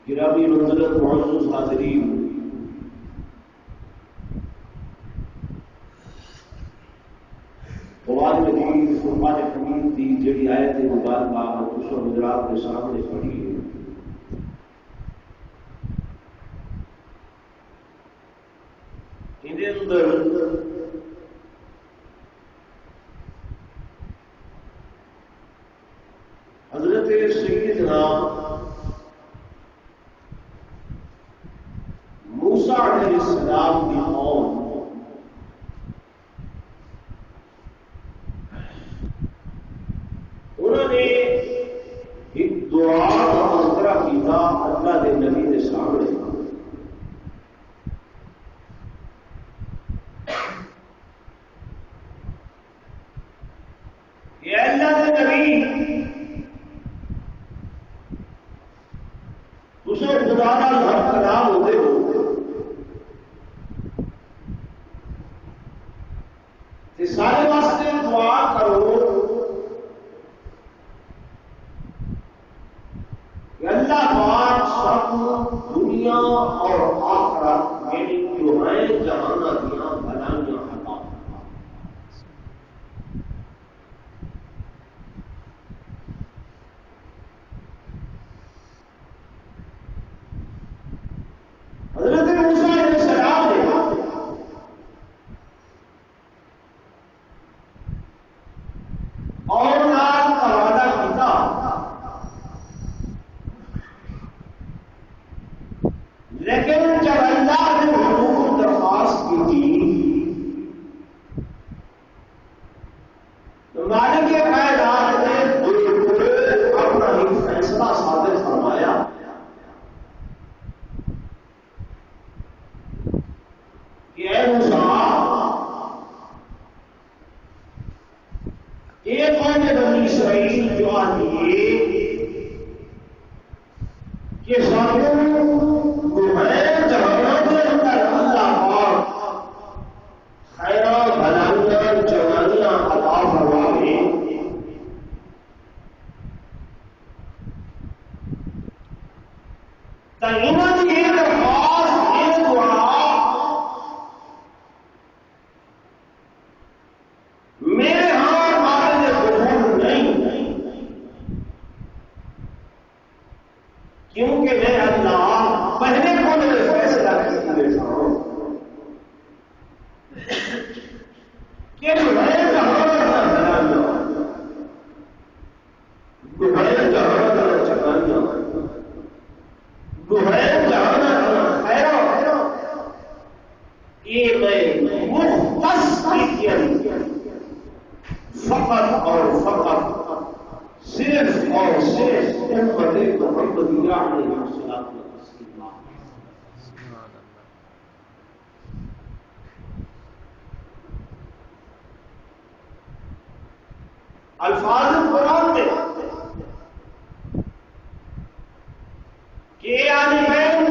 گرامی منزلت معزز حاضرین، قرآن مجید فرقان حمید کی جڑی آیت مبارکہ دوسروں حضرات کے سامنے پڑھی ہے، ان اندر حضرت سیدنا موسیٰ علیہ السلام کی قوم انہوں نے ایک دعا کا مذکرہ کیا اللہ کے نبی کے سامنے، نبی اسے خدا کا رب کلام ہوتے ہو سارے واسطے دعا کرو کہ اللہ پاک سب دنیا اور آخرت میری دعائیں جہاں دیا بلائیاں ہٹا. حضرت موسیٰ علیہ السلام نے اور نام کا وعدہ کیا لیکن جب اللہ نے حضور درخواست کی تھی تو مالک کائنات نے اپنا ایک فیصلہ صادر فرمایا کہ اے موسیٰ ایک قوم بنی اسرائیل جو آتی کہ ساتھوں دوہرے جہانوں کے اندر اللہ پاک خیرہ بھلائیاں جوانیاں عطا فرمائے تیمت یہ درخواست یہ دعا میرے ہاں مارے قبول نہیں کیونکہ میں اللہ پہلے کو میرے فیصلہ کر لیتا ہوں کہ دوہرے جہاں دوہرے جہاں چکانیاں دوہرے جہاں خیرہ یہ میں مختص فقط اور فقط صرف اور صرف امت محمدیہ علیہ الصلوۃ والتسلیم. الفاظ قرآن میں کہ عالمین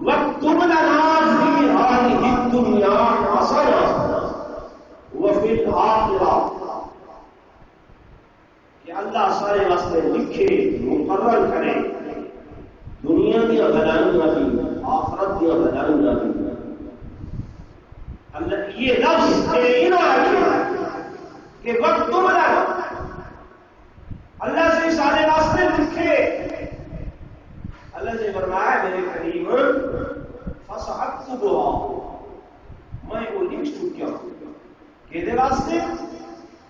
وَاكْتُبْ لَنَا فِي هَٰذِهِ الدُّنْيَا حَسَنَةً وَفِي الْآخِرَةِ کہ اللہ سارے واسطے لکھے مقرر کرے دنیا کی بلائیاں بھی آخرت کی بلائیاں بھی. اللہ یہ لفظ کہ وقت تم اللہ سے سارے واسطے لکھے. اللہ سے فرمایا میرے کریم فَسَحَقْتُبُهَا میں وہ لکھ چکیا کہ دے واسطے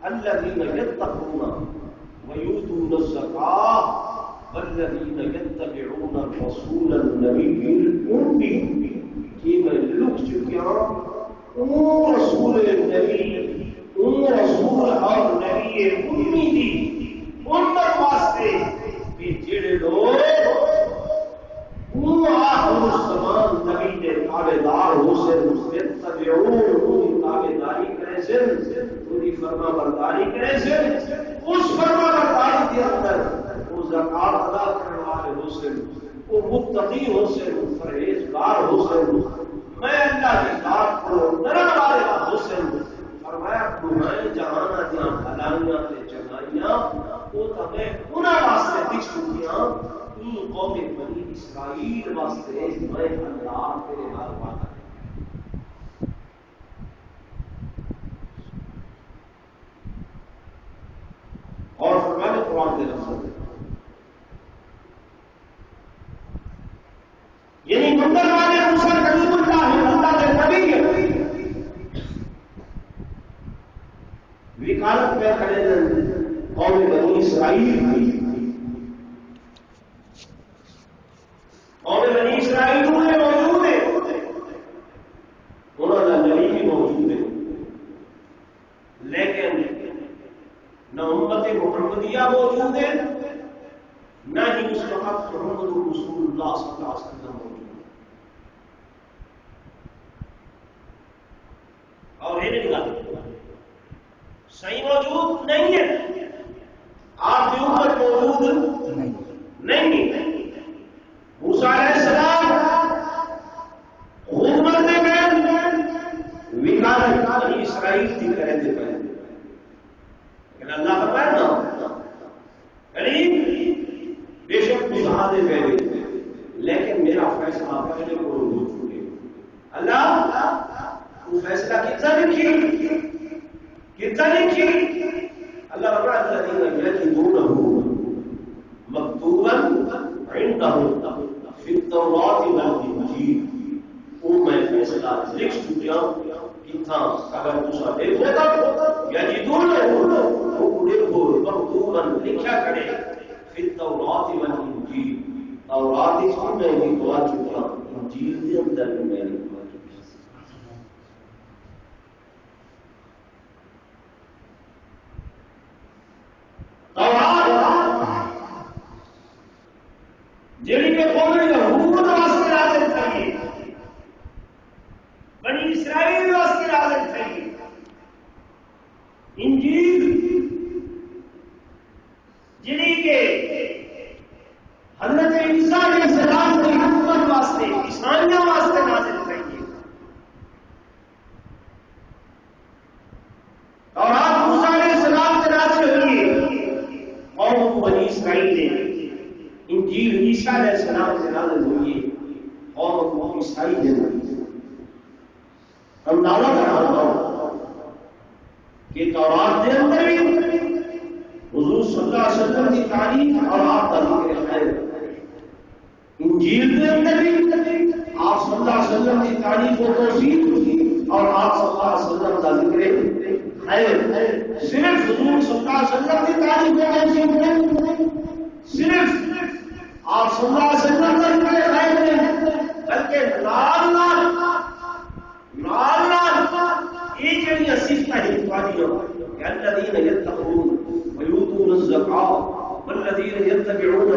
الَّذِينَ يَتَّقُونَ وَيُؤْتُونَ الزَّكَاةَ وَالَّذِينَ يَتَّبِعُونَ الرَّسُولَ النَّبِيَّ الْأُمِّيَّ کہ میں لکھ چکیا ان رسول نبی ان رسول اور نبی امی دی امت واسطے بھی جڑے لوگ ان آخر الزمان نبی کے تابعدار ہو سے مستتبعون تابعداری کرے سے پوری فرما برداری کرے سے اس فرما برداری کے اندر وہ زکات ادا کرنے والے ہو سے وہ متقی ہو سے پرہیزگار ہو سے میں اللہ کی ذات کو ڈرنے والے ہو سے فرمایا تمہیں جہاں دیا بھلائیاں تے چنگائیاں وہ تمہیں انہاں واسطے لکھ چکیاں این قوم بنی اسرائیل واسطے میں اللہ تیرے نال وعدہ اور فرمایا قرآن کے لفظ یعنی منظر والے موسیٰ کلیم اللہ کے نبی وکالت میں کھڑے قوم بنی اسرائیل کی قوم بنی اسرائیل میں موجود ہے انہوں نے نبی بھی موجود ہے لیکن نہ امت محمدیہ موجود ہے نہ ہی اس وقت محمد رسول اللہ صلی اللہ علیہ وسلم موجود ہے. اور یہ نہیں صحیح موجود نہیں ہے لکھی کتنا لکھی اللہ رب العالمین یجدونہ مکتوبا عندہم فی التوراۃ والانجیل وہ میں فیصلہ لکھ چکیا کتنا اگر تسا دیکھو گا یجدونہ وہ دیکھو مکتوبا لکھا کرے فی التوراۃ والانجیل تورات اس میں بھی دعا چکا انجیل کے اندر بھی میں نے دعا چکی جیڑی کہ قوم یہود واسطے نازل تھی بنی اسرائیل واسطے نازل تھی انجیل جیڑی کہ حضرت عیسیٰ علیہ السلام کی امت واسطے عیسائیوں واسطے نازل تھی اور آپ موسیٰ علیہ السلام سے نازل ہوئی قوم بنی اسرائیل نے انجیل عیسیٰ علیہ السلام سے نازل ہوئی اور قوم عیسائی نے ہم دعویٰ کرتا ہوں کہ تورات کے اندر بھی حضور صلی اللہ علیہ وسلم کی تعریف اور آپ کا ذکر خیر انجیل کے اندر بھی آپ صلی اللہ علیہ وسلم کی تعریف و توصیف اور آپ صلی اللہ علیہ وسلم کا ذکر خیر صرف حضور صلی اللہ علیہ وسلم کی تعریف و توصیف صرف آپ صلی اللہ علیہ وسلم کا ذکر خیر نہیں بلکہ لال یہ جڑی صفتیں ہیں کہ الذين يتقون ويؤتون الزكاة والذين يتبعون